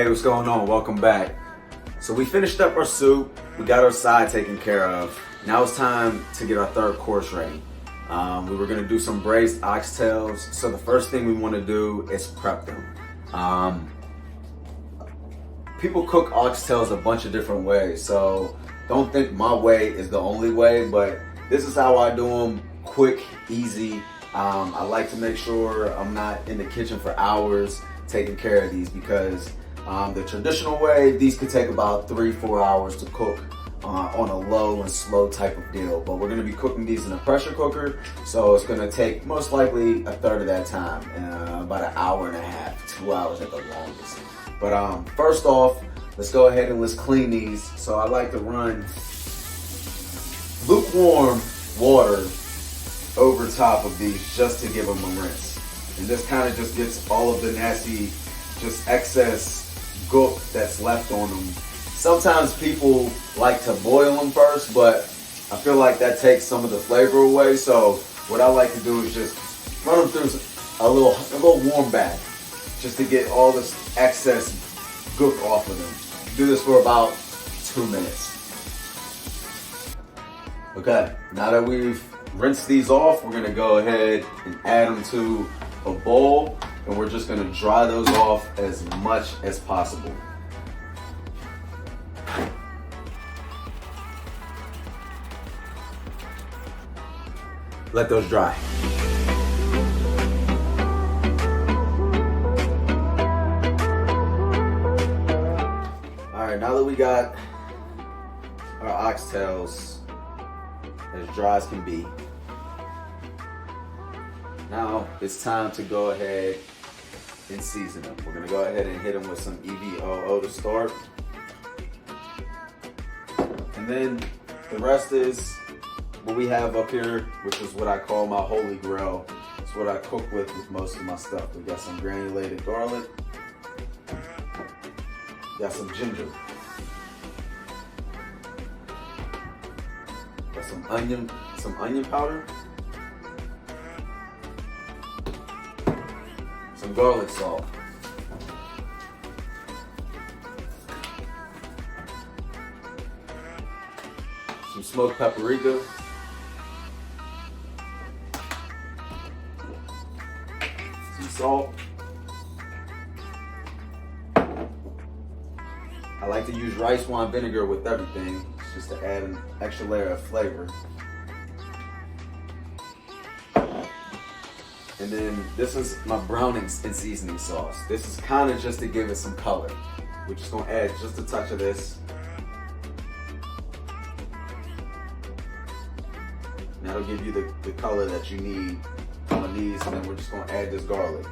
Hey, what's going on? Welcome back. So we finished up our soup, we got our side taken care of. Now it's time to get our third course ready. We were gonna do some braised oxtails. So the first thing we wanna do is prep them. People cook oxtails a bunch of different ways, so don't think my way is the only way, but this is how I do them, quick, easy. I like to make sure I'm not in the kitchen for hours taking care of these because the traditional way, these could take about 3-4 hours to cook on a low and slow type of deal. But we're gonna be cooking these in a pressure cooker, so it's gonna take most likely a third of that time, about an hour and a half, 2 hours at the longest. But first off, let's go ahead and let's clean these. So I like to run lukewarm water over top of these just to give them a rinse. And this kind of just gets all of the nasty, just excess gook that's left on them. Sometimes people like to boil them first, but I feel like that takes some of the flavor away. So what I like to do is just run them through a little warm bath, just to get all this excess gook off of them. Do this for about 2 minutes. Okay, now that we've rinsed these off, we're gonna go ahead and add them to a bowl, and we're just gonna dry those off as much as possible. Let those dry. All right, now that we got our oxtails as dry as can be, now it's time to go ahead and season them. We're gonna go ahead and hit them with some EVOO to start. And then the rest is what we have up here, which is what I call my holy grail. It's what I cook with most of my stuff. We got some granulated garlic, got some ginger, got some onion powder, some garlic salt, some smoked paprika, some salt. I like to use rice wine vinegar with everything, just to add an extra layer of flavor. And then this is my browning and seasoning sauce. This is kind of just to give it some color. We're just gonna add just a touch of this. And that'll give you the color that you need on these, and then we're just gonna add this garlic.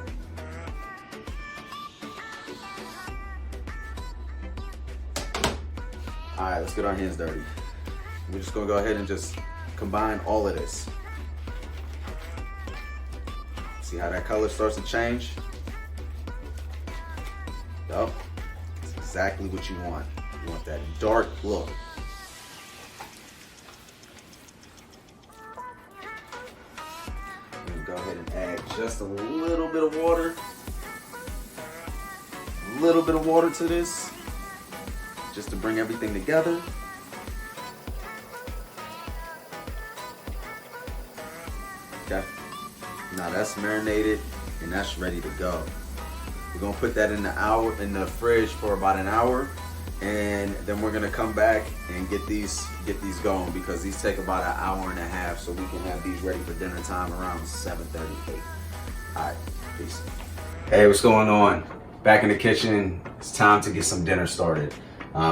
All right, let's get our hands dirty. We're just gonna go ahead and just combine all of this. See how that color starts to change? Yup, that's exactly what you want. You want that dark look. Go ahead and add just a little bit of water. A little bit of water to this, just to bring everything together. Okay, now that's marinated and that's ready to go. We're gonna put that in the fridge for about an hour, and then we're gonna come back and get these going, because these take about an hour and a half, so we can have these ready for dinner time around 7:30, 8. All right, peace. Hey, what's going on? Back in the kitchen. It's time to get some dinner started.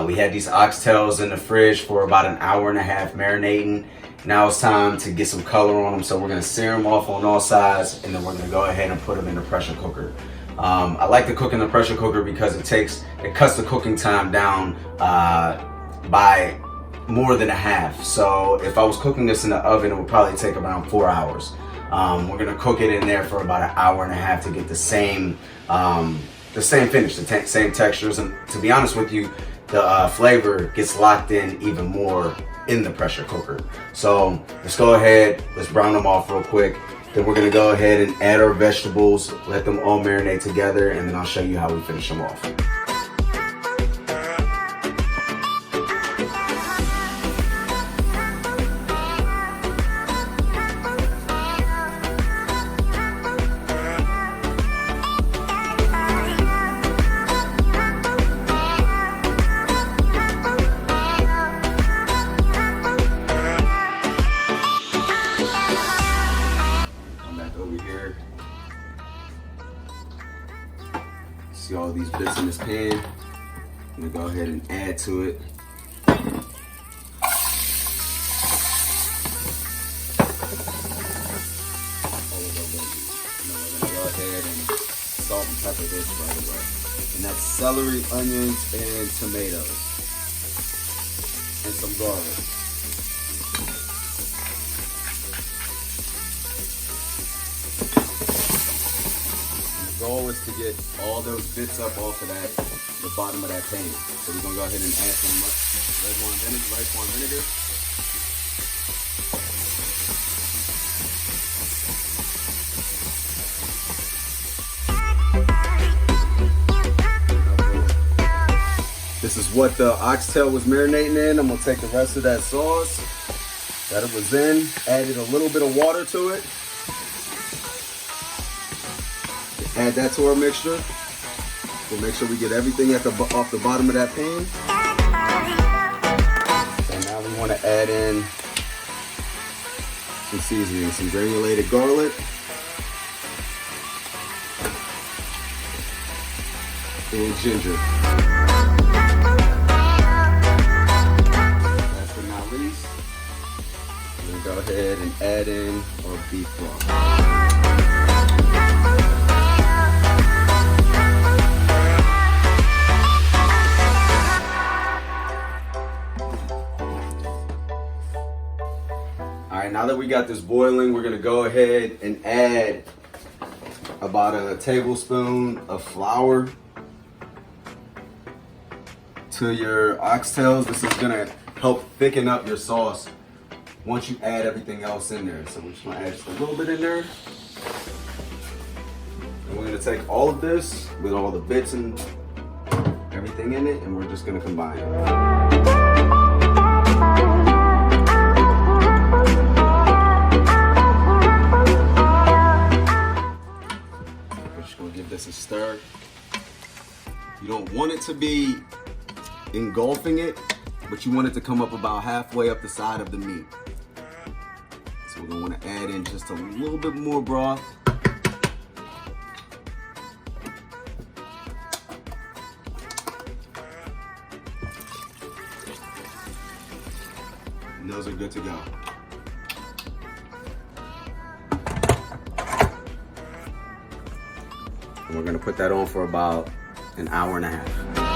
We had these oxtails in the fridge for about an hour and a half marinating. Now it's time to get some color on them, so we're gonna sear them off on all sides, and then we're gonna go ahead and put them in the pressure cooker. I like to cook in the pressure cooker because it cuts the cooking time down by more than a half. So if I was cooking this in the oven, it would probably take around 4 hours. We're gonna cook it in there for about an hour and a half to get the same finish, the same textures. And to be honest with you, the flavor gets locked in even more in the pressure cooker. So let's go ahead, let's brown them off real quick. Then we're gonna go ahead and add our vegetables, let them all marinate together, and then I'll show you how we finish them off. these bits in this pan. I'm gonna go ahead and add to it. Salt and pepper this right away. And that's celery, onions, and tomatoes. And some garlic. And the goal is to get all those bits up off of the bottom of that pan. So we're gonna go ahead and add some rice wine vinegar. This is what the oxtail was marinating in. I'm gonna take the rest of that sauce that it was in, added a little bit of water to it. Add that to our mixture. We'll make sure we get everything off the bottom of that pan. And now we wanna add in some seasoning, some granulated garlic. And ginger. Go ahead and add in our beef broth. All right, now that we got this boiling, we're gonna go ahead and add about a tablespoon of flour to your oxtails. This is gonna help thicken up your sauce once you add everything else in there. So we're just gonna add just a little bit in there. And we're gonna take all of this with all the bits and everything in it, and we're just gonna combine it. We're just gonna give this a stir. You don't want it to be engulfing it, but you want it to come up about halfway up the side of the meat. So we're gonna wanna add in just a little bit more broth. And those are good to go. And we're gonna put that on for about an hour and a half.